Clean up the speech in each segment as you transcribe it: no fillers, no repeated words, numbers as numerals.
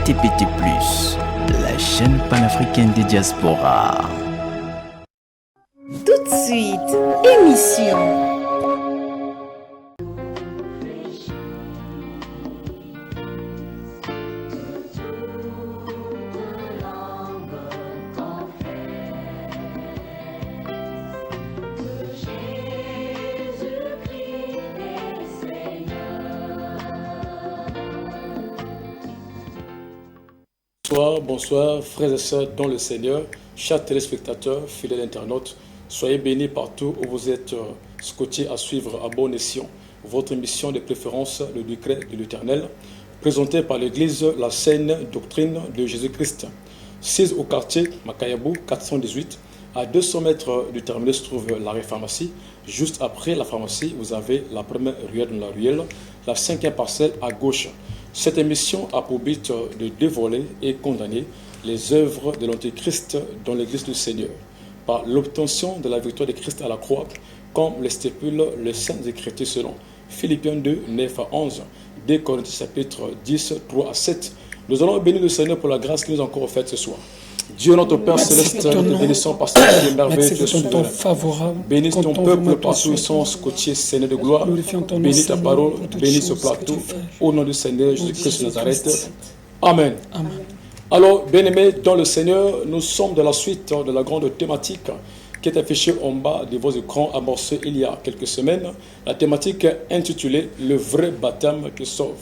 TPT+, la chaîne panafricaine des diasporas. Tout de suite, émission. Bonsoir, frères et sœurs dans le Seigneur, chers téléspectateurs, fidèles internautes, soyez bénis partout où vous êtes scotchés à suivre à bon escient votre émission de préférence, le décret de l'Éternel, présentée par l'Église La Saine Doctrine de Jésus-Christ. 6 au quartier Makayabou 418, à 200 mètres du terminus se trouve l'arrêt pharmacie. Juste après la pharmacie, vous avez la première ruelle dans la ruelle, la 5e parcelle à gauche. Cette émission a pour but de dévoiler et condamner les œuvres de l'Antéchrist dans l'Église du Seigneur, par l'obtention de la victoire de Christ à la croix, comme le stipule le Saint Écriture selon Philippiens 2, 9 à 11, 2 Corinthiens chapitre 10, 3 à 7. Nous allons bénir le Seigneur pour la grâce qu'il nous a encore offerte ce soir. Dieu notre Père céleste, nous bénissons parce que tu es merveilleux, tu es souverain. Bénis ton peuple partout où ils sont scotchés, Seigneur de gloire. Bénis ta parole, bénis ce plateau. Au nom du Seigneur Jésus-Christ de Nazareth. Amen. Alors, bien-aimés dans le Seigneur, nous sommes dans la suite de la grande thématique qui est affichée en bas de vos écrans, amorcée il y a quelques semaines. La thématique intitulée « Le vrai baptême qui sauve ».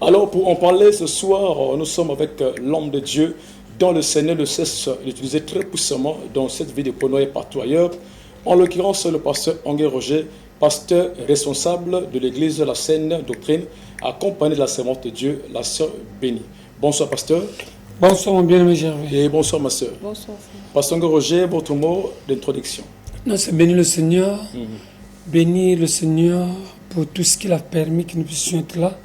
Alors, pour en parler ce soir, nous sommes avec l'homme de Dieu, dont le Seigneur ne cesse d'utiliser très puissamment dans cette vidéo et partout ailleurs. En l'occurrence, le pasteur Angué Roger, pasteur responsable de l'église La Saine Doctrine, accompagné de la servante de Dieu, la sœur Bénie. Bonsoir, pasteur. Bonsoir, mon bien-aimé Gervais. Et bonsoir, ma sœur. Bonsoir. Pasteur Angué Roger, votre mot d'introduction. Non, c'est bénir le Seigneur. Bénir le Seigneur pour tout ce qu'il a permis que nous puissions être là.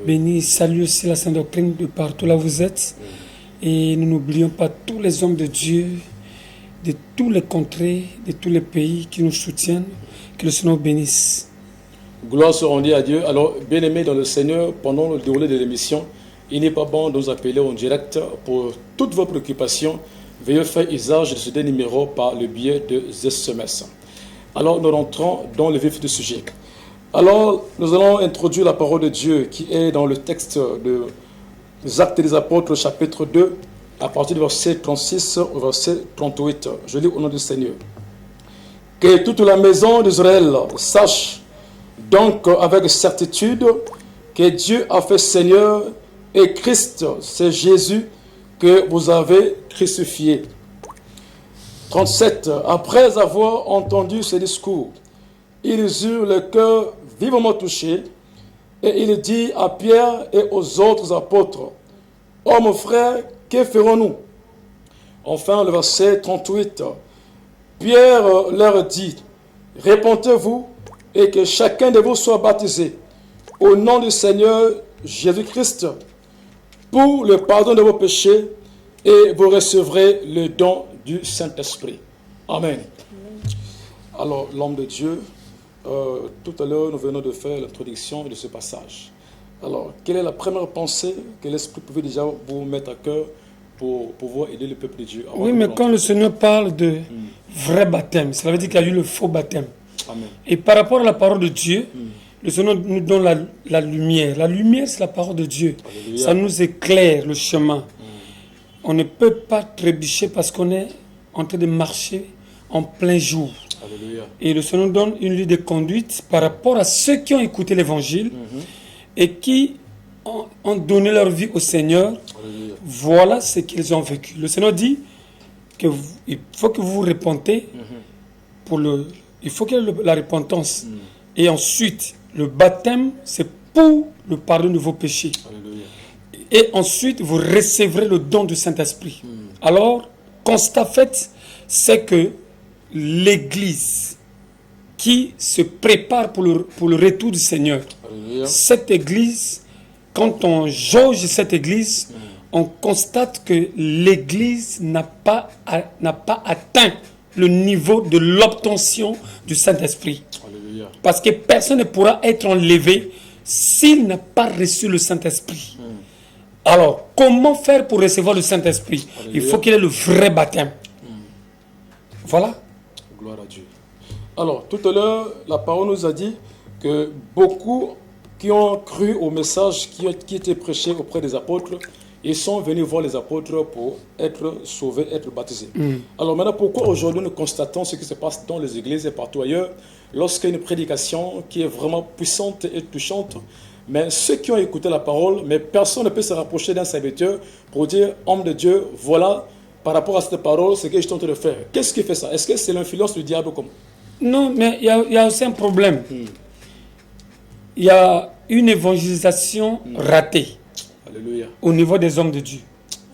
Bénir, saluer aussi la Sainte Doctrine de partout là où vous êtes. Et nous n'oublions pas tous les hommes de Dieu, de tous les contrées, de tous les pays qui nous soutiennent. Que le Seigneur bénisse. Gloire soit rendue à Dieu. Alors, bien-aimés dans le Seigneur, pendant le déroulé de l'émission, il n'est pas bon de nous appeler en direct pour toutes vos préoccupations. Veuillez faire usage de ce numéro par le biais de SMS. Alors, nous rentrons dans le vif du sujet. Alors, nous allons introduire la parole de Dieu qui est dans le texte de les Actes des Apôtres, chapitre 2, à partir du verset 36 au verset 38. Je lis au nom du Seigneur. Que toute la maison d'Israël sache donc avec certitude que Dieu a fait Seigneur et Christ, c'est Jésus que vous avez crucifié. 37. Après avoir entendu ce discours, ils eurent le cœur vivement touché. Et il dit à Pierre et aux autres apôtres, « Oh mon frère, que ferons-nous » Enfin, le verset 38, Pierre leur dit, « Répentez-vous et que chacun de vous soit baptisé au nom du Seigneur Jésus-Christ pour le pardon de vos péchés et vous recevrez le don du Saint-Esprit. » Amen. Alors, l'homme de Dieu, tout à l'heure, nous venons de faire l'introduction de ce passage. Alors, quelle est la première pensée que l'Esprit pouvait déjà vous mettre à cœur pour pouvoir aider le peuple de Dieu? Oui, mais quand le Seigneur parle de vrai baptême, ça veut dire qu'il y a eu le faux baptême. Amen. Et par rapport à la parole de Dieu, le Seigneur nous donne la lumière. La lumière, c'est la parole de Dieu. Alléluia. Ça nous éclaire le chemin. On ne peut pas trébucher parce qu'on est en train de marcher en plein jour. Alléluia. Et le Seigneur donne une ligne de conduite par rapport à ceux qui ont écouté l'évangile et qui ont donné leur vie au Seigneur. Alléluia. Voilà ce qu'ils ont vécu. Le Seigneur dit qu'il faut que vous vous repentez. Il faut qu'il y ait la repentance. Et ensuite, le baptême, c'est pour le pardon de vos péchés. Alléluia. Et ensuite, vous recevrez le don du Saint-Esprit. Alors, constat fait, c'est que l'Église qui se prépare pour le retour du Seigneur. Alléluia. Cette Église, quand on jauge cette Église, on constate que l'Église n'a pas atteint le niveau de l'obtention du Saint-Esprit. Alléluia. Parce que personne ne pourra être enlevé s'il n'a pas reçu le Saint-Esprit. Alors, comment faire pour recevoir le Saint-Esprit? Il faut qu'il ait le vrai baptême. Voilà. Gloire à Dieu. Alors, tout à l'heure, la parole nous a dit que beaucoup qui ont cru au message qui était prêché auprès des apôtres, ils sont venus voir les apôtres pour être sauvés, être baptisés. Alors maintenant, pourquoi aujourd'hui nous constatons ce qui se passe dans les églises et partout ailleurs, lorsqu'il y a une prédication qui est vraiment puissante et touchante, mais ceux qui ont écouté la parole, mais personne ne peut se rapprocher d'un serviteur pour dire, homme de Dieu, voilà, par rapport à cette parole, ce que je suis en train de faire. Qu'est-ce qui fait ça? Est-ce que c'est l'influence du diable comme? Non, mais il y a aussi un problème. Il y a une évangélisation ratée. Alléluia. Au niveau des hommes de Dieu.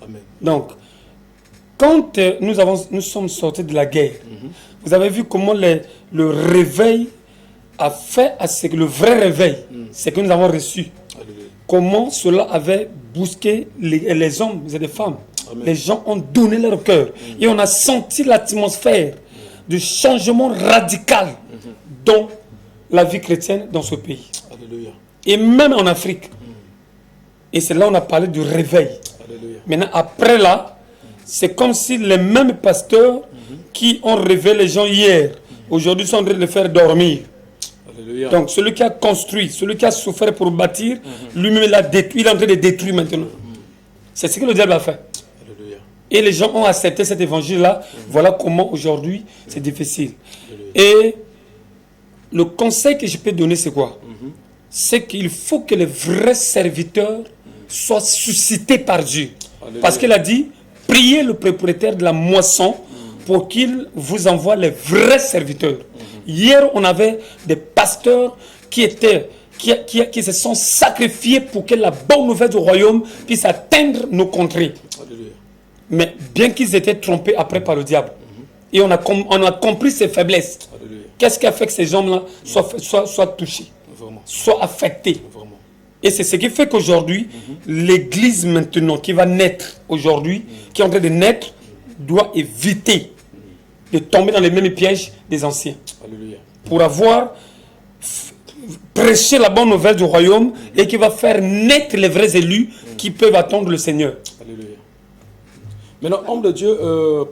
Amen. Donc, quand nous sommes sortis de la guerre, vous avez vu comment le réveil a fait à ce que le vrai réveil, c'est que nous avons reçu. Alléluia. Comment cela avait bousqué les hommes et les femmes. Amen. Les gens ont donné leur cœur. Et on a senti l'atmosphère de changement radical dans la vie chrétienne dans ce pays. Alléluia. Et même en Afrique. Et c'est là où on a parlé du réveil. Alléluia. Maintenant, après là, c'est comme si les mêmes pasteurs qui ont réveillé les gens hier, aujourd'hui sont en train de les faire dormir. Alléluia. Donc, celui qui a construit, celui qui a souffert pour bâtir, lui-même il a détruit, il est en train de détruire maintenant. C'est ce que le diable a fait. Alléluia. Et les gens ont accepté cet évangile-là. Voilà comment aujourd'hui c'est difficile. Et le conseil que je peux donner, c'est quoi? C'est qu'il faut que les vrais serviteurs soient suscités par Dieu. Alléluia. Parce qu'il a dit, priez le propriétaire de la moisson pour qu'il vous envoie les vrais serviteurs. Hier, on avait des pasteurs qui se sont sacrifiés pour que la bonne nouvelle du royaume puisse atteindre nos contrées. Alléluia. Mais bien qu'ils étaient trompés après par le diable. Et on a compris ses faiblesses. Alléluia. Qu'est-ce qui a fait que ces hommes-là soient touchés, Vraiment. soient affectés? Vraiment. Et c'est ce qui fait qu'aujourd'hui, l'église maintenant qui va naître aujourd'hui, qui est en train de naître, doit éviter de tomber dans les mêmes pièges des anciens. Alléluia. Pour avoir prêché la bonne nouvelle du royaume et qui va faire naître les vrais élus qui peuvent attendre le Seigneur. Alléluia. Maintenant, homme de Dieu,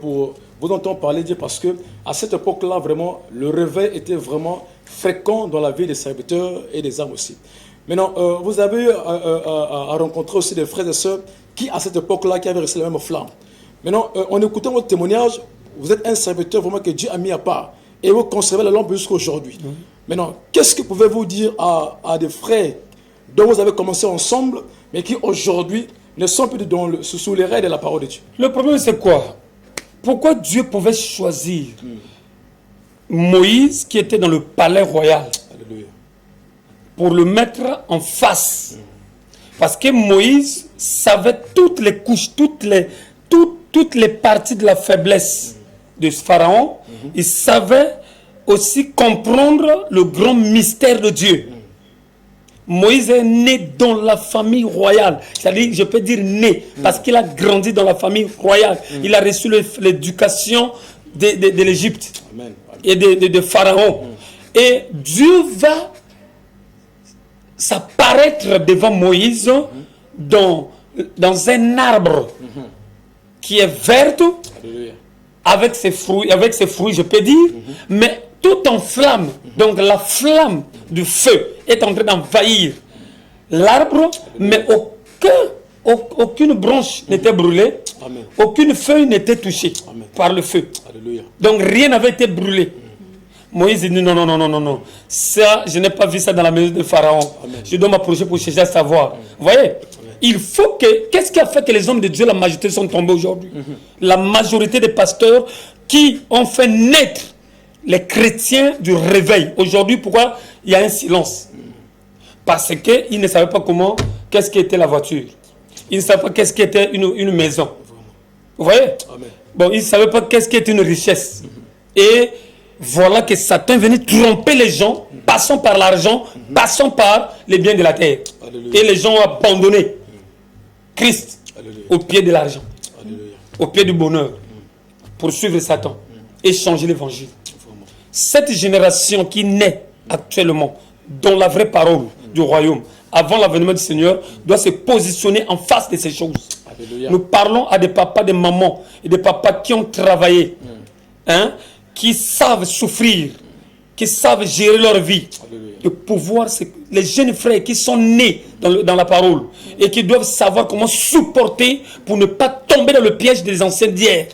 pour vous entendre parler, dire parce que à cette époque-là, vraiment, le réveil était vraiment fréquent dans la vie des serviteurs et des âmes aussi. Maintenant, vous avez à rencontrer aussi des frères et sœurs qui, à cette époque-là, qui avaient reçu la même flamme. Maintenant, en écoutant votre témoignage, vous êtes un serviteur vraiment que Dieu a mis à part et vous conservez la lampe jusqu'à aujourd'hui. Maintenant, qu'est-ce que pouvez-vous dire à des frères dont vous avez commencé ensemble, mais qui aujourd'hui ne sont plus sous les règles de la parole de Dieu? Le problème, c'est quoi? Pourquoi Dieu pouvait choisir Moïse, qui était dans le palais royal, Alléluia. pour le mettre en face? Parce que Moïse savait toutes les couches, toutes les parties de la faiblesse de ce pharaon. Il savait aussi comprendre le grand mystère de Dieu. Moïse est né dans la famille royale. C'est-à-dire, je peux dire né, parce qu'il a grandi dans la famille royale. Il a reçu l'éducation de l'Égypte et de Pharaon. Et Dieu va s'apparaître devant Moïse dans un arbre qui est vert, avec ses fruits, je peux dire, mais tout en flamme. Donc la flamme du feu est en train d'envahir l'arbre, mais aucune branche n'était brûlée, aucune feuille n'était touchée par le feu. Alléluia. Donc rien n'avait été brûlé. Moïse dit non. Ça, je n'ai pas vu ça dans la maison de Pharaon. Je dois m'approcher pour chercher à savoir. Vous voyez? Il faut que... Qu'est-ce qui a fait que les hommes de Dieu, la majorité, sont tombés aujourd'hui? La majorité des pasteurs qui ont fait naître les chrétiens du réveil. Aujourd'hui, pourquoi il y a un silence? Parce qu'ils ne savaient pas qu'est-ce qu'était la voiture. Ils ne savaient pas qu'est-ce qu'était une maison. Vous voyez? Bon, ils ne savaient pas qu'est-ce qu'était une richesse. Et voilà que Satan est venu tromper les gens, passant par l'argent, passant par les biens de la terre. Alléluia. Et les gens ont abandonné Christ au pied de l'argent, au pied du bonheur, pour suivre Satan et changer l'évangile. Cette génération qui naît actuellement dans la vraie parole du royaume avant l'avènement du Seigneur, doit se positionner en face de ces choses. Alléluia. Nous parlons à des papas, des mamans et des papas qui ont travaillé, qui savent souffrir, qui savent gérer leur vie. Alléluia. De pouvoir, les jeunes frères qui sont nés dans la parole et qui doivent savoir comment supporter pour ne pas tomber dans le piège des anciens d'hier.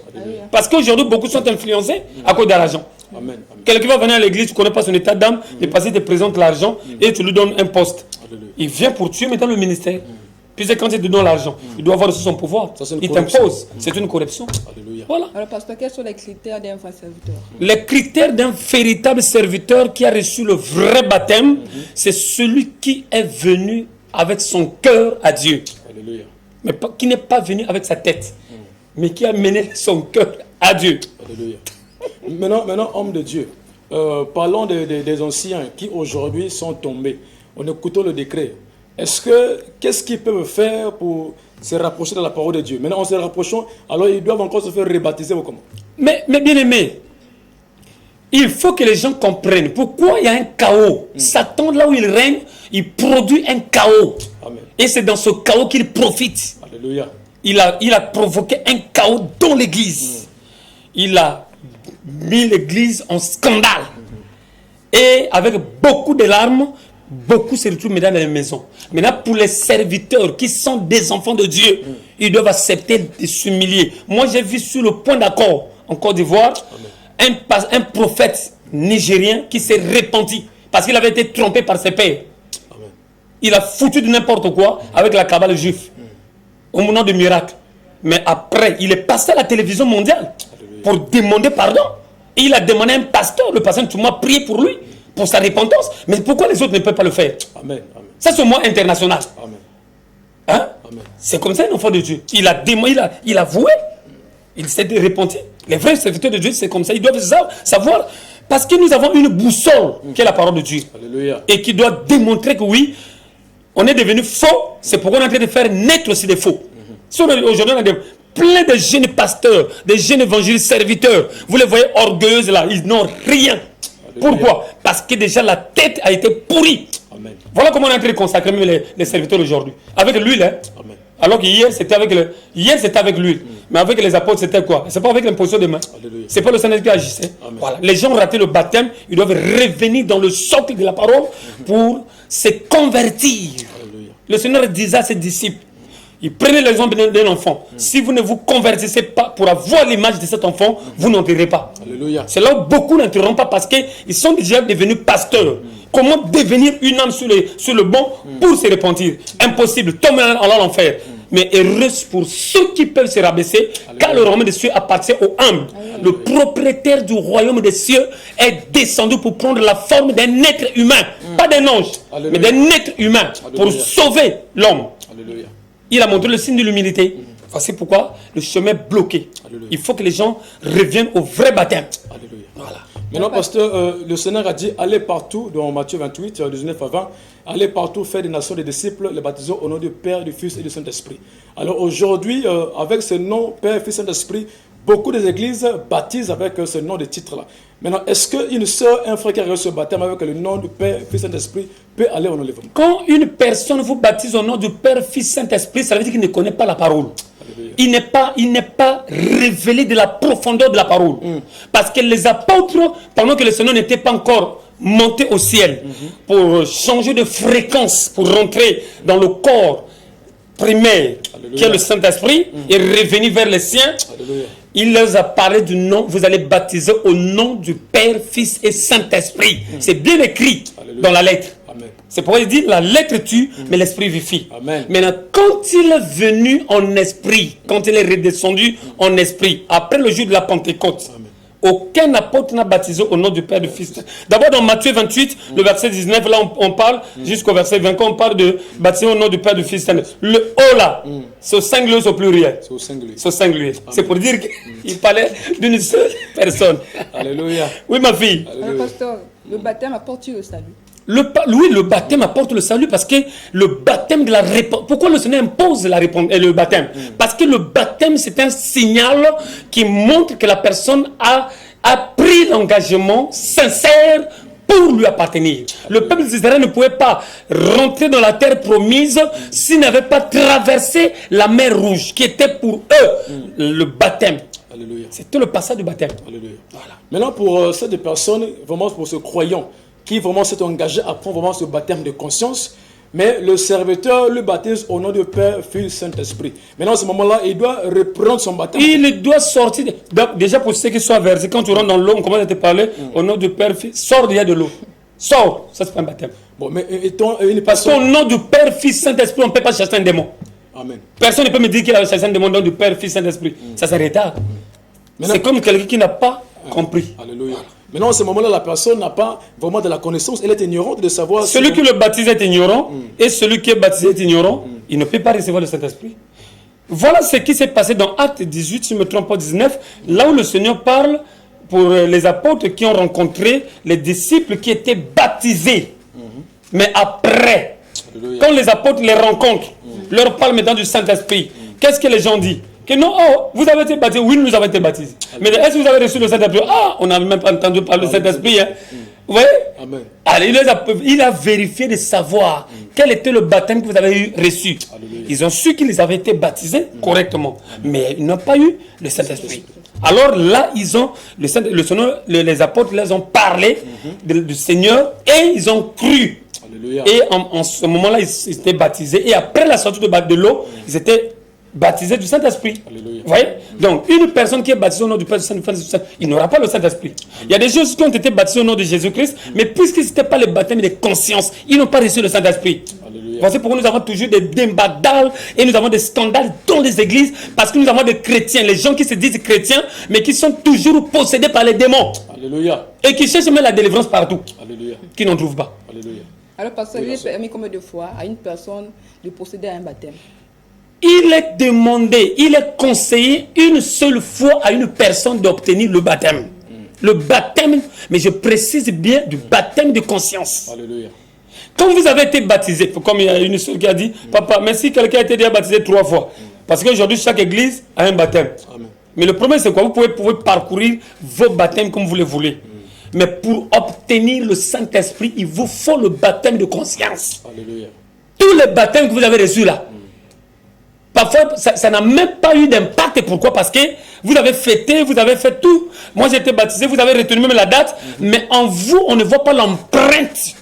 Parce qu'aujourd'hui, beaucoup sont influencés à cause de l'argent. Amen. Amen. Quelqu'un va venir à l'église, tu ne connais pas son état d'âme, le passé te présente l'argent et tu lui donnes un poste. Alléluia. Il vient pour tuer, mais dans le ministère. Puis c'est quand il te donne l'argent, il doit avoir aussi son pouvoir. Ça, c'est une Il corruption. t'impose. C'est une corruption. Alléluia. Voilà. Alors, pasteur, quels sont les critères d'un vrai serviteur? Les critères d'un véritable serviteur qui a reçu le vrai baptême, c'est celui qui est venu avec son cœur à Dieu. Alléluia. Mais qui n'est pas venu avec sa tête, mais qui a mené son cœur à Dieu. Alléluia. Maintenant, homme de Dieu, parlons des anciens qui aujourd'hui sont tombés. On écoute le décret. Qu'est-ce qu'ils peuvent faire pour se rapprocher de la parole de Dieu? Maintenant, en se rapprochant, alors ils doivent encore se faire rebaptiser ou comment? Mais bien aimé, il faut que les gens comprennent pourquoi il y a un chaos. Satan, là où il règne, il produit un chaos. Amen. Et c'est dans ce chaos qu'il profite. Alléluia. Il a provoqué un chaos dans l'église. Il a mis l'église en scandale. Et avec beaucoup de larmes, beaucoup se retrouvent maintenant dans les maisons. Maintenant, pour les serviteurs qui sont des enfants de Dieu, ils doivent accepter de s'humilier. Moi, j'ai vu sur le point d'accord en Côte d'Ivoire, un prophète nigérien qui s'est repenti parce qu'il avait été trompé par ses pères. Amen. Il a foutu de n'importe quoi avec la cabale juive au moment du miracle. Mais après, il est passé à la télévision mondiale pour demander pardon. Et il a demandé à un pasteur, le pasteur Touma, prier pour lui, pour sa repentance. Mais pourquoi les autres ne peuvent pas le faire? Amen. Amen. Ça, c'est au moins international. Amen. Hein? Amen. C'est comme ça un enfant de Dieu. Il a demandé, il a voué, il s'est repenti. Les vrais serviteurs de Dieu, c'est comme ça. Ils doivent savoir, parce que nous avons une boussole, qui est la parole de Dieu. Alléluia. Et qui doit démontrer que oui, on est devenu faux. C'est pourquoi on est en train de faire naître aussi des faux. Si aujourd'hui, on a plein de jeunes pasteurs, des jeunes évangélistes serviteurs. Vous les voyez orgueilleuses là, ils n'ont rien. Pourquoi? Parce que déjà la tête a été pourrie. Amen. Voilà comment on est en train de consacrer même les serviteurs aujourd'hui. Avec l'huile, hein? Amen. Alors qu'hier c'était avec l'huile. Mais avec les apôtres c'était quoi? C'est pas avec l'imposition des mains. Alléluia. C'est pas le Seigneur qui agissait. Amen. Voilà. Les gens ont raté le baptême, ils doivent revenir dans le socle de la parole pour se convertir. Alléluia. Le Seigneur disait à ses disciples, il prenait l'exemple d'un enfant. Si vous ne vous convertissez pas pour avoir l'image de cet enfant, vous n'entrerez pas. Alléluia. C'est là où beaucoup n'entreront pas parce qu'ils sont déjà devenus pasteurs. Comment devenir une âme sur le banc pour se repentir? Impossible, tomber en l'enfer. Mais heureux pour ceux qui peuvent se rabaisser, car le royaume des cieux appartient aux humbles. Le propriétaire du royaume des cieux est descendu pour prendre la forme d'un être humain, pas d'un ange, mais d'un être humain, pour sauver l'homme. Alléluia. Il a montré le signe de l'humilité. Voici pourquoi le chemin est bloqué. Alléluia. Il faut que les gens reviennent au vrai baptême. Alléluia. Voilà. Maintenant, pasteur, le Seigneur a dit, allez partout, dans Matthieu 28, 19 à 20, allez partout, faire des nations des disciples, les baptiser au nom du Père, du Fils et du Saint-Esprit. Alors aujourd'hui, avec ce nom, Père, Fils, Saint-Esprit, beaucoup des églises baptisent avec ce nom de titre-là. Maintenant, est-ce qu'une sœur, un frère qui a reçu ce baptême avec le nom du Père, Fils, Saint-Esprit, peut aller en enlèvement? Quand une personne vous baptise au nom du Père, Fils, Saint-Esprit, ça veut dire qu'il ne connaît pas la parole. Il n'est pas révélé de la profondeur de la parole. Parce que les apôtres, pendant que le Seigneur n'était pas encore monté au ciel, pour changer de fréquence, pour rentrer dans le corps primaire, qui est le Saint-Esprit, et revenir vers les siens, Alléluia. il leur a parlé du nom, vous allez baptiser au nom du Père, Fils et Saint-Esprit. C'est bien écrit dans la lettre. Amen. C'est pourquoi il dit la lettre tue, mais l'esprit vivifie. Amen. Maintenant, quand il est venu en esprit, quand il est redescendu en esprit, après le jour de la Pentecôte, aucun apôtre n'a baptisé au nom du Père, du Fils. D'abord dans Matthieu 28, le verset 19, là on parle, jusqu'au verset 20, on parle de baptiser au nom du Père, du Fils. Le O là, c'est au singulier, c'est au pluriel. C'est au singulier. C'est au singulier. C'est pour dire qu'il parlait d'une seule personne. Alléluia. Oui, ma fille. Alors, pasteur, le baptême apporte-t-il le salut? Oui, le baptême apporte le salut parce que le baptême de la repentance. Pourquoi le Seigneur impose le baptême? Parce que le baptême, c'est un signal qui montre que la personne a pris l'engagement sincère pour lui appartenir. Le peuple d'Israël ne pouvait pas rentrer dans la terre promise s'il n'avait pas traversé la mer Rouge, qui était pour eux le baptême. Alléluia. C'était le passage du baptême. Alléluia. Voilà. Maintenant, pour cette personne, vraiment pour ce croyant, qui vraiment s'est engagé à prendre vraiment ce baptême de conscience, mais le serviteur le baptise au nom du Père, Fils, Saint-Esprit. Maintenant, à ce moment-là, il doit reprendre son baptême. Il doit sortir. Déjà, pour ceux qui sont versés, quand tu rentres dans l'eau, on commence à te parler au nom du Père, Fils. Sors déjà de l'eau. Sors. Ça, c'est pas un baptême. Bon, mais étant une Parce personne... qu'au nom du Père, Fils, Saint-Esprit, on ne peut pas chasser un démon. Amen. Personne ne peut me dire qu'il a chassé un démon au nom du Père, Fils, Saint-Esprit. Ça, c'est retard. C'est comme quelqu'un qui n'a pas compris. Alléluia. Maintenant, à ce moment-là, la personne n'a pas vraiment de la connaissance. Elle est ignorante de savoir... Celui qui le baptise est ignorant et celui qui est baptisé est ignorant. Il ne peut pas recevoir le Saint-Esprit. Voilà ce qui s'est passé dans Acte 18, si je ne me trompe pas, 19, là où le Seigneur parle pour les apôtres qui ont rencontré les disciples qui étaient baptisés. Mais après, Alléluia. quand les apôtres les rencontrent, leur parlent maintenant du Saint-Esprit. Qu'est-ce que les gens disent? Que non, oh, vous avez été baptisés. Oui, nous avons été baptisés. Mais est-ce que vous avez reçu le Saint-Esprit? Ah, on n'a même pas entendu parler du Saint-Esprit. Hein. Vous voyez? Amen. Allez, il a vérifié de savoir quel était le baptême que vous avez reçu. Alléluia. Ils ont su qu'ils avaient été baptisés correctement. Mais ils n'ont pas eu le Saint-Esprit. Alors là, ils ont, les apôtres les ont parlé du Seigneur et ils ont cru. Alléluia. Et en ce moment-là, ils étaient baptisés. Et après la sortie de l'eau, ils étaient baptisés du Saint-Esprit. Alléluia. Vous voyez? Donc, une personne qui est baptisée au nom du Père, du Saint-Esprit, il n'aura pas le Saint-Esprit. Il y a des choses qui ont été baptisées au nom de Jésus-Christ, mais puisque ce n'était pas le baptême de conscience, ils n'ont pas reçu le Saint-Esprit. Alléluia. Voici pourquoi nous avons toujours des débats et nous avons des scandales dans les églises, parce que nous avons des chrétiens, les gens qui se disent chrétiens, mais qui sont toujours possédés par les démons Alléluia. et qui cherchent même la délivrance partout, Alléluia. qui n'en trouvent pas. Alléluia. Alors, pasteur, il est permis combien de fois à une personne de posséder un baptême? Il est demandé, il est conseillé une seule fois à une personne d'obtenir le baptême. Le baptême, mais je précise bien du baptême de conscience. Alléluia. Quand vous avez été baptisé, comme il y a une seule qui a dit, papa, mais si quelqu'un a été déjà baptisé 3 fois, parce qu'aujourd'hui chaque église a un baptême. Amen. Mais le problème c'est quoi? Vous pouvez parcourir vos baptêmes comme vous le voulez. Mais pour obtenir le Saint-Esprit, il vous faut le baptême de conscience. Alléluia. Tous les baptêmes que vous avez reçus là, parfois, ça n'a même pas eu d'impact. Pourquoi? Parce que vous avez fêté, vous avez fait tout. Moi, j'ai été baptisé, vous avez retenu même la date. Mais en vous, on ne voit pas l'empreinte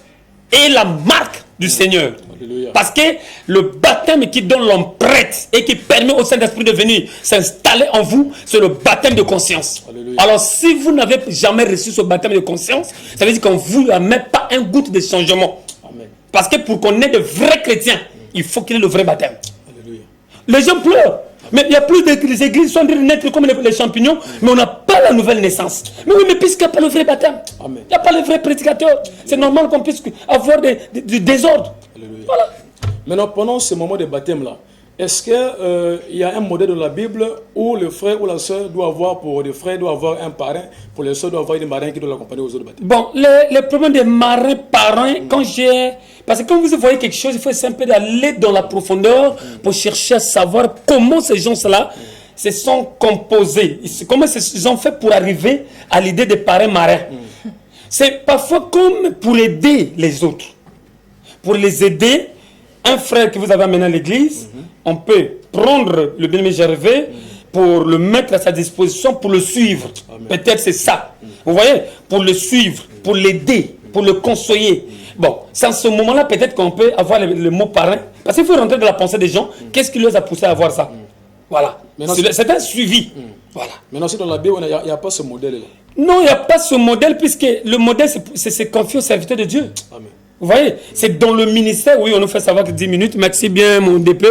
et la marque du Seigneur. Alléluia. Parce que le baptême qui donne l'empreinte et qui permet au Saint-Esprit de venir s'installer en vous, c'est le baptême de conscience. Alléluia. Alors, si vous n'avez jamais reçu ce baptême de conscience, ça veut dire qu'en vous, il n'y a même pas un goutte de changement. Amen. Parce que pour qu'on ait de vrais chrétiens, il faut qu'il y ait le vrai baptême. Alléluia. Les gens pleurent. Mais il y a plus d'églises. Les églises sont en train de naître comme les champignons, mais on n'a pas la nouvelle naissance. Mais oui, mais puisqu'il n'y a pas le vrai baptême, Amen. il n'y a pas le vrai prédicateur, c'est normal qu'on puisse avoir du désordre. Alléluia. Voilà. Maintenant, pendant ce moment de baptême-là, est-ce qu'il y a un modèle de la Bible où le frère ou la soeur doit avoir, pour les frères, doit avoir un parrain, pour les soeurs, doit avoir des marrains qui doivent l'accompagner aux autres baptêmes? Bon, les problèmes des marins, parrains, quand j'ai... Parce que quand vous voyez quelque chose, il faut essayer un peu d'aller dans la profondeur pour chercher à savoir comment ces gens-là se sont composés. Comment ils ont fait pour arriver à l'idée des parrains marins. C'est parfois comme pour aider les autres. Pour les aider, un frère que vous avez amené à l'église, on peut prendre le bien-aimé Gervais pour le mettre à sa disposition, pour le suivre. Peut-être c'est ça. Vous voyez? Pour le suivre, pour l'aider, pour le conseiller. Bon, c'est en ce moment-là peut-être qu'on peut avoir le mot parrain. Parce qu'il faut rentrer dans la pensée des gens. Qu'est-ce qui les a poussés à avoir ça? Voilà. C'est un suivi. Voilà. Maintenant, si dans la Bible, il n'y a pas ce modèle-là. Non, il n'y a pas ce modèle, puisque le modèle, c'est confié au serviteur de Dieu. Amen. Vous voyez, c'est dans le ministère, oui, on nous fait savoir que 10 minutes, merci bien mon DP.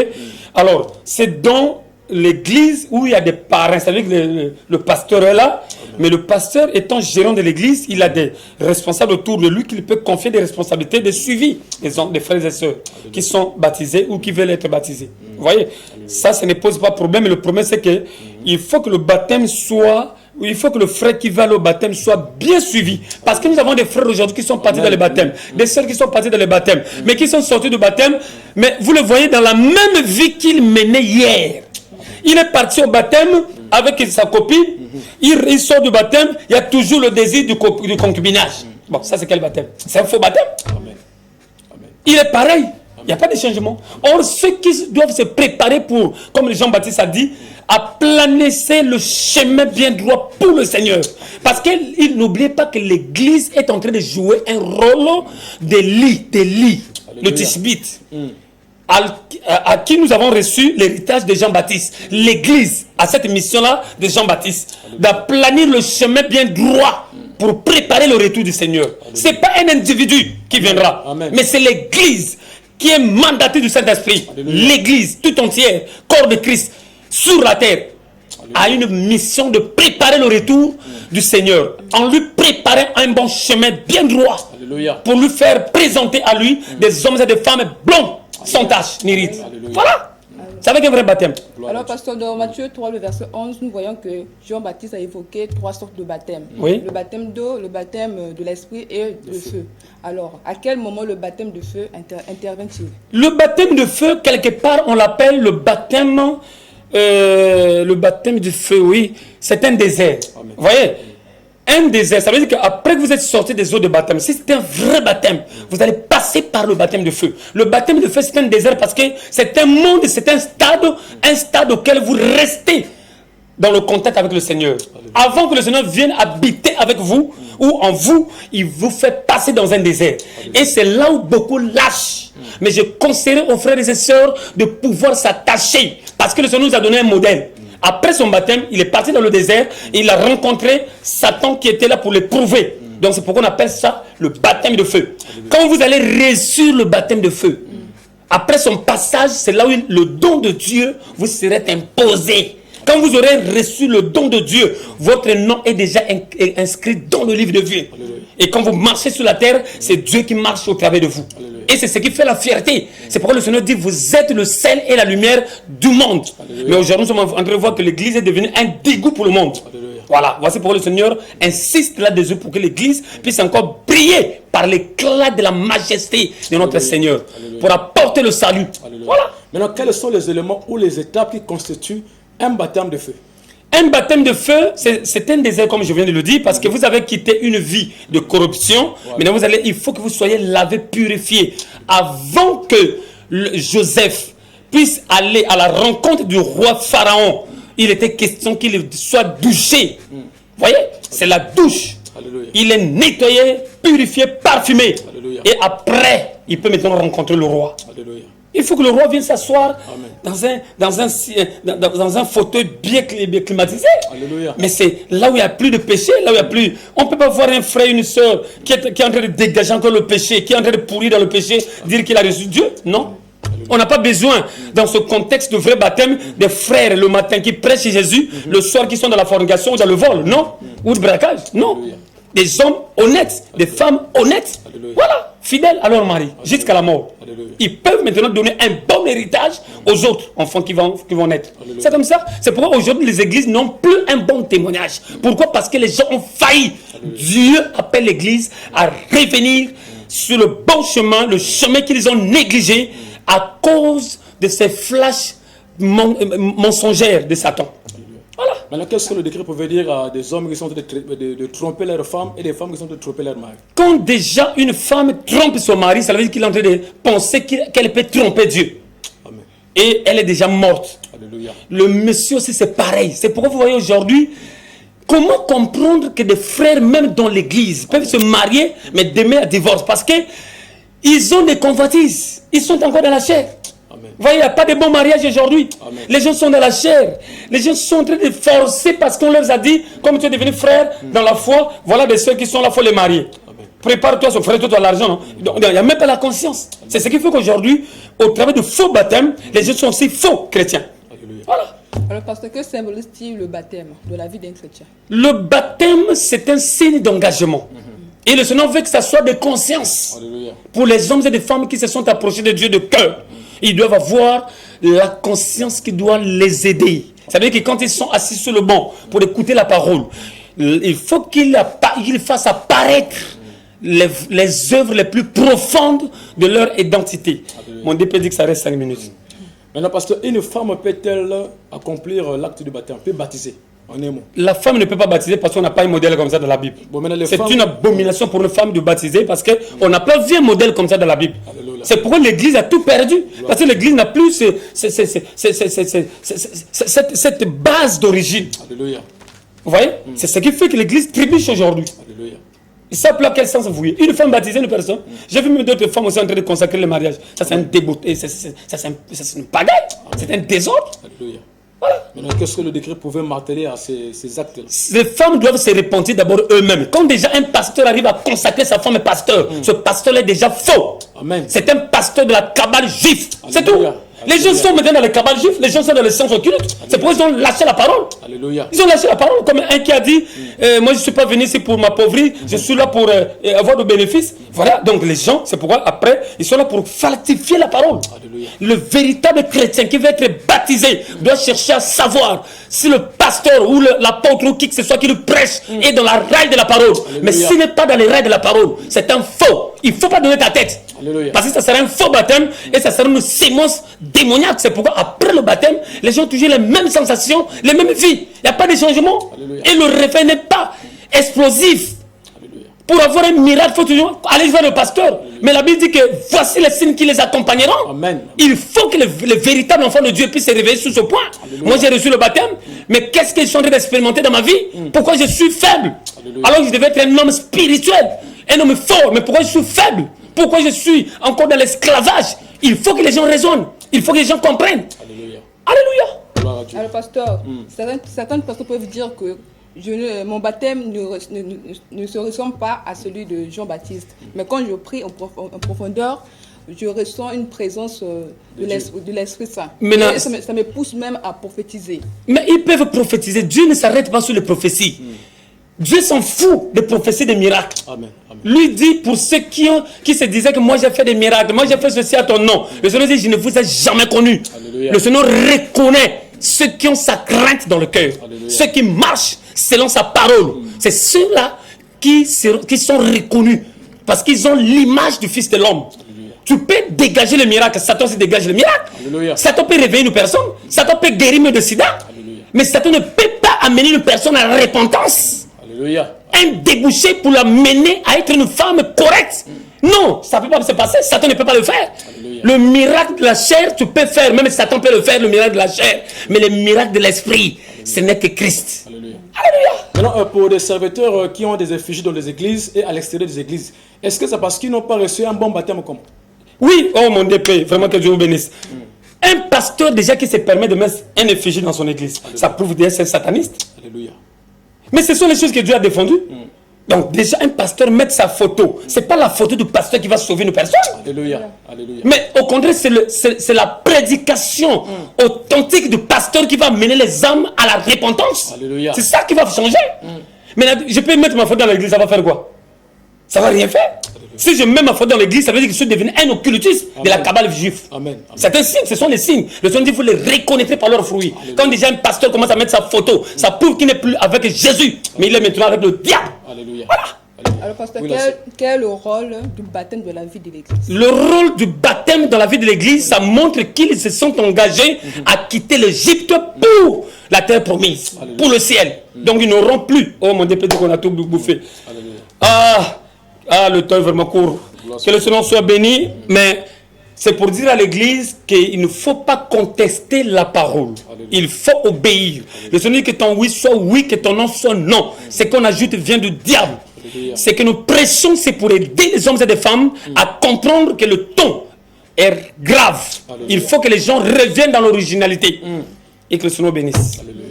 Alors, c'est dans l'église où il y a des parrains, c'est-à-dire que le pasteur est là, mais le pasteur étant gérant de l'église, il a des responsables autour de lui qu'il peut confier des responsabilités de suivi des frères et sœurs qui sont baptisés ou qui veulent être baptisés. Vous voyez, ça ne pose pas de problème, mais le problème c'est que il faut que le baptême soit... Il faut que le frère qui va au baptême soit bien suivi. Parce que nous avons des frères aujourd'hui qui sont partis dans le baptême. Des sœurs qui sont partis dans le baptême. Mais qui sont sortis du baptême. Mais vous le voyez dans la même vie qu'il menait hier. Il est parti au baptême avec sa copine. Il sort du baptême. Il y a toujours le désir du concubinage. Bon, ça c'est quel baptême? C'est un faux baptême. Amen. Amen. Il est pareil. Il n'y a pas de changement. Or, ceux qui doivent se préparer pour, comme Jean-Baptiste a dit, à planer le chemin bien droit pour le Seigneur. Parce qu'il n'oubliez pas que l'Église est en train de jouer un rôle de lit, le tisbite. À qui nous avons reçu l'héritage de Jean-Baptiste. L'Église a cette mission-là de Jean-Baptiste, d'aplanir le chemin bien droit pour préparer le retour du Seigneur. Ce n'est pas un individu qui viendra, Amen. mais c'est l'Église qui est mandatée du Saint-Esprit. L'Église tout entière, corps de Christ, sur la terre, a une mission de préparer le retour du Seigneur, en lui préparant un bon chemin bien droit, Alléluia. pour lui faire présenter à lui des hommes et des femmes blancs, sans tache ni ride. Voilà. C'est avec un vrai baptême. Alors, pasteur, dans Matthieu 3, le verset 11, nous voyons que Jean-Baptiste a évoqué 3 sortes de baptêmes. Oui. Le baptême d'eau, le baptême de l'esprit et de feu. Alors, à quel moment le baptême de feu intervient-il? Le baptême de feu, quelque part, on l'appelle le baptême du feu, oui. C'est un désert. Amen. Vous voyez? Un désert, ça veut dire qu'après que vous êtes sorti des eaux de baptême, si c'est un vrai baptême, vous allez passer par le baptême de feu. Le baptême de feu, c'est un désert parce que c'est un monde, c'est un stade auquel vous restez dans le contact avec le Seigneur. Avant que le Seigneur vienne habiter avec vous, ou en vous, il vous fait passer dans un désert. Et c'est là où beaucoup lâchent. Mais je conseillerais aux frères et sœurs de pouvoir s'attacher, parce que le Seigneur nous a donné un modèle. Après son baptême, il est parti dans le désert et il a rencontré Satan qui était là pour l'éprouver. Donc c'est pourquoi on appelle ça le baptême de feu. Quand vous allez réussir le baptême de feu, après son passage, c'est là où le don de Dieu vous serait imposé. Quand vous aurez reçu le don de Dieu, votre nom est déjà inscrit dans le livre de Dieu. Et quand vous marchez sur la terre, c'est Dieu qui marche au travers de vous. Et c'est ce qui fait la fierté. C'est pourquoi le Seigneur dit, vous êtes le sel et la lumière du monde. Mais aujourd'hui, nous sommes en train de voir que l'Église est devenue un dégoût pour le monde. Voilà, voici pourquoi le Seigneur insiste là-dessus pour que l'Église puisse encore briller par l'éclat de la majesté de notre Seigneur, pour apporter le salut. Voilà. Maintenant, quels sont les éléments ou les étapes qui constituent un baptême de feu? Un baptême de feu, c'est un désert, comme je viens de le dire, parce que vous avez quitté une vie de corruption. Maintenant, il faut que vous soyez lavé, purifié. Avant que Joseph puisse aller à la rencontre du roi Pharaon, il était question qu'il soit douché. Vous voyez, c'est la douche. Alléluia. Il est nettoyé, purifié, parfumé. Alléluia. Et après, il peut maintenant rencontrer le roi. Alléluia. Il faut que le roi vienne s'asseoir dans un fauteuil bien climatisé. Alléluia. Mais c'est là où il n'y a plus de péché, là où il n'y a plus... On ne peut pas voir un frère, une soeur qui est en train de dégager encore le péché, qui est en train de pourrir dans le péché, dire qu'il a reçu Dieu. Non. On n'a pas besoin, dans ce contexte de vrai baptême, des frères le matin qui prêchent chez Jésus, le soir qui sont dans la fornication ou dans le vol. Non. Ou le braquage. Non. Des hommes honnêtes, des femmes honnêtes. Alléluia. Voilà. Fidèles à leur mari, jusqu'à la mort. Alléluia. Ils peuvent maintenant donner un bon héritage aux autres enfants qui vont naître. C'est comme ça. C'est pourquoi aujourd'hui les églises n'ont plus un bon témoignage. Pourquoi? Parce que les gens ont failli. Dieu appelle l'église à revenir sur le bon chemin, le chemin qu'ils ont négligé à cause de ces flashs mensongères de Satan. Voilà. Maintenant, quels sont les décrets pour dire à des hommes qui sont en train de tromper leurs femmes et des femmes qui sont en train de tromper leurs maris? Quand déjà une femme trompe son mari, ça veut dire qu'il est en train de penser qu'elle peut tromper Dieu. Amen. Et elle est déjà morte. Alléluia. Le monsieur aussi, c'est pareil. C'est pourquoi vous voyez aujourd'hui, comment comprendre que des frères, même dans l'église, peuvent se marier, mais demain à divorce? Parce que ils ont des convoitises. Ils sont encore dans la chair. Amen. Vous voyez, il n'y a pas de bon mariage aujourd'hui. Amen. Les gens sont dans la chair. Les gens sont en train de forcer parce qu'on leur a dit, comme tu es devenu frère dans la foi, voilà des soeurs qui sont là, il faut les marier. Amen. Prépare-toi, son frère, toi, l'argent. Non? Donc, il n'y a même pas la conscience. C'est ce qui fait qu'aujourd'hui, au travers de faux baptêmes, les gens sont aussi faux chrétiens. Alléluia. Voilà. Alors, pasteur, que symbolise-t-il le baptême de la vie d'un chrétien? Le baptême, c'est un signe d'engagement. Et le Seigneur veut que ça soit de conscience. Alléluia. Pour les hommes et les femmes qui se sont approchés de Dieu de cœur, ils doivent avoir la conscience qui doit les aider. Ça veut dire que quand ils sont assis sur le banc pour écouter la parole, il faut qu'ils fassent apparaître les œuvres les plus profondes de leur identité. Mon DP dit que ça reste 5 minutes. Maintenant, pasteur, une femme peut-elle accomplir l'acte du baptême, peut baptiser? En un mot. La femme ne peut pas baptiser parce qu'on n'a pas un modèle comme ça dans la Bible. Bon, maintenant, les C'est femmes- une abomination pour une femme de baptiser parce qu'on n'a pas vu un modèle comme ça dans la Bible. Alléluia. C'est pourquoi l'Église a tout perdu. Parce que l'Église n'a plus cette base d'origine. Alléluia. Vous voyez? C'est ce qui fait que l'Église trébuche aujourd'hui. Alléluia. Ils savent plus à quel sens vous voyez. Une femme baptisée, une personne. J'ai vu même d'autres femmes aussi en train de consacrer le mariage. Ça, c'est un déboté. Ça, c'est une pagaille. C'est un désordre. Alléluia. Voilà. Maintenant, qu'est-ce que le décret pouvait marteler à ces actes-là? Les femmes doivent se repentir d'abord eux-mêmes. Quand déjà un pasteur arrive à consacrer sa femme pasteur, ce pasteur est déjà faux. Amen. C'est un pasteur de la cabale juive. C'est tout. Alléluia. Les gens sont maintenant dans la cabale juive, les gens sont dans les sciences occultes. C'est pourquoi ils ont lâché la parole. Alléluia. Ils ont lâché la parole, comme un qui a dit moi je ne suis pas venu ici pour m'appauvrir, je suis là pour avoir de bénéfices. Voilà, donc les gens, c'est pourquoi après, ils sont là pour falsifier la parole. Alléluia. Le véritable chrétien qui veut être baptisé doit chercher à savoir si le pasteur ou l'apôtre ou qui que ce soit qui le prêche est dans la raille de la parole. Alléluia. Mais s'il n'est pas dans les rails de la parole, c'est un faux. Il ne faut pas donner ta tête. Alléluia. Parce que ça sera un faux baptême et ça sera une sémence démoniaque. C'est pourquoi après le baptême, les gens ont toujours les mêmes sensations, les mêmes vies. Il n'y a pas de changement. Alléluia. Et le réveil n'est pas explosif. Alléluia. Pour avoir un miracle, il faut toujours aller vers le pasteur. Mais la Bible dit que voici les signes qui les accompagneront. Amen. Il faut que le véritable enfant de Dieu puisse se réveiller sur ce point. Alléluia. Moi, j'ai reçu le baptême, mais qu'est-ce que je suis en train d'expérimenter dans ma vie? Pourquoi je suis faible? Alléluia. Alors que je devais être un homme spirituel, un homme fort, mais pourquoi je suis faible? Pourquoi je suis encore dans l'esclavage? Il faut que les gens raisonnent. Il faut que les gens comprennent. Alléluia. Alléluia. Gloire à Dieu. Alors, pasteur, certaines personnes peuvent dire que mon baptême ne se ressemble pas à celui de Jean-Baptiste. Mais quand je prie en profondeur, je ressens une présence de l'Esprit Saint. Maintenant- Et ça me pousse même à prophétiser. Mais ils peuvent prophétiser. Dieu ne s'arrête pas sur les prophéties. Dieu s'en fout des prophéties des miracles. Amen. Amen. Lui dit pour ceux qui se disaient que moi j'ai fait des miracles, moi j'ai fait ceci à ton nom. Le Seigneur dit je ne vous ai jamais connu. Alléluia. Le Seigneur reconnaît ceux qui ont sa crainte dans le cœur, Alléluia. ceux qui marchent selon sa parole. C'est ceux-là qui sont reconnus parce qu'ils ont l'image du Fils de l'homme. Tu peux dégager le miracle. Satan se dégage le miracle. Alléluia. Satan peut réveiller une personne. Satan peut guérir de sida. Alléluia. Mais Satan ne peut pas amener une personne à la repentance. Alléluia. Un débouché pour la mener à être une femme correcte. Non, ça ne peut pas se passer. Satan ne peut pas le faire. Alléluia. Le miracle de la chair, tu peux faire. Même Satan peut le faire, le miracle de la chair. Mais le miracle de l'esprit, ce n'est que Christ. Alléluia. Alléluia. Maintenant, pour des serviteurs qui ont des effigies dans les églises et à l'extérieur des églises, est-ce que c'est parce qu'ils n'ont pas reçu un bon baptême comme? Oui, oh mon Dieu, Père, vraiment que Dieu vous bénisse. Un pasteur déjà qui se permet de mettre un effigie dans son église, ça prouve déjà c'est un sataniste. Alléluia. Mais ce sont les choses que Dieu a défendues. Donc déjà un pasteur mettre sa photo, c'est pas la photo du pasteur qui va sauver une personne. Alléluia. Alléluia. Mais au contraire, c'est la prédication authentique du pasteur qui va mener les âmes à la repentance. Alléluia. C'est ça qui va changer. Mais je peux mettre ma photo dans l'église, ça va faire quoi? Ça va rien faire. Si je mets ma photo dans l'église, ça veut dire que je suis devenu un occultiste de la Amen. cabale juive. Amen. Amen. C'est un signe, ce sont les signes. Le Seigneur dit vous les reconnaîtrez par leurs fruits. Alléluia. Quand déjà un pasteur commence à mettre sa photo, ça prouve qu'il n'est plus avec Jésus, mais il est maintenant avec le diable. Alléluia. Voilà. Alléluia. Alors, pasteur, Oui, la sœur. quel est le rôle du baptême de la vie de l'Église? Le rôle du baptême dans la vie de l'église, ça montre qu'ils se sont engagés à quitter l'Égypte pour la terre promise, Alléluia. pour le ciel. Donc ils n'auront plus. Oh mon Dieu, peut-être qu'on a tout bouffé. Alléluia. Le temps est vraiment court. Que le Seigneur soit béni, mais c'est pour dire à l'église qu'il ne faut pas contester la parole. Alléluia. Il faut obéir. Le Seigneur dit que ton oui soit oui, que ton non soit non. Ce qu'on ajoute vient du diable. Alléluia. C'est que nous prêchons, c'est pour aider les hommes et les femmes à comprendre que le ton est grave. Alléluia. Il faut que les gens reviennent dans l'originalité. Et que le Seigneur bénisse. Alléluia.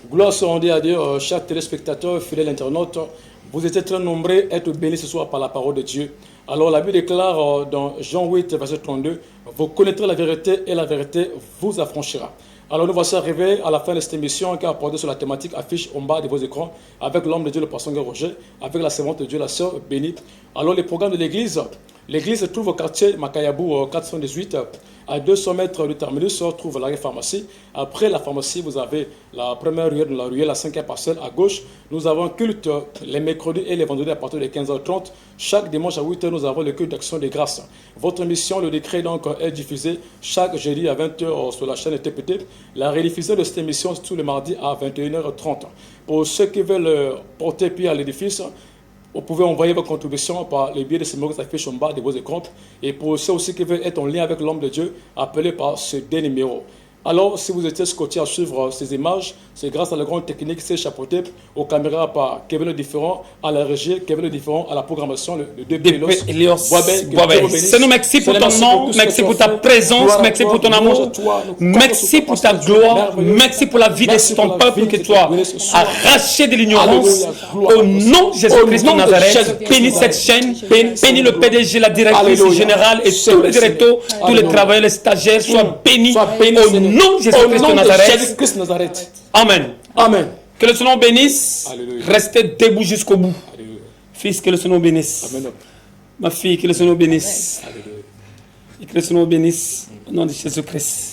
Gloire soit rendue à Dieu, chers téléspectateurs, fidèles internautes. Vous êtes très nombreux à être bénis ce soir par la parole de Dieu. Alors la Bible déclare dans Jean 8, verset 32, vous connaîtrez la vérité et la vérité vous affranchira. Alors nous voici arrivés à la fin de cette émission qui a porté sur la thématique affiche en bas de vos écrans avec l'homme de Dieu, le pasteur Roger, avec la servante de Dieu, la sœur bénite. Alors les programmes de l'église se trouve au quartier Makayabou 418 À 200 mètres du terminus se trouve la pharmacie. Après la pharmacie, vous avez la première ruelle, la ruelle, la 5e parcelle à gauche. Nous avons un culte les mercredis et les vendredis à partir de 15h30. Chaque dimanche à 8h, nous avons le culte d'action des grâces. Votre émission, le décret, donc, est diffusé chaque jeudi à 20h sur la chaîne TPT. La rediffusion de cette émission, c'est tous les mardis à 21h30. Pour ceux qui veulent porter pied à l'édifice, vous pouvez envoyer vos contributions par le biais de ce numéro qui s'affiche en bas de vos écrans. Et pour ceux aussi qui veulent être en lien avec l'homme de Dieu, appelez par ces deux numéros. Alors, si vous étiez scotché à suivre ces images, c'est grâce à la grande technique, c'est chapeauté aux caméras par Kevin Le Différent, à la régie, Kevin Le Différent, à la programmation, le deux Elios Seigneur, merci pour ton nom, merci pour ta présence, merci pour ton amour, merci pour ta gloire, merci pour la vie de ton peuple que tu as arraché de l'ignorance. Au nom de Jésus-Christ de Nazareth, bénis cette chaîne, bénis le PDG, la directrice générale et tous les directeurs, tous les travailleurs, les stagiaires, soient bénis au nom de Jésus-Christ de Nazareth. Amen. Amen. Que le Seigneur bénisse. Alléluia. Restez debout jusqu'au bout. Alléluia. Fils, que le Seigneur bénisse. Amen. Ma fille, que le Seigneur bénisse. Alléluia. Et que le Seigneur bénisse. Au nom de Jésus-Christ.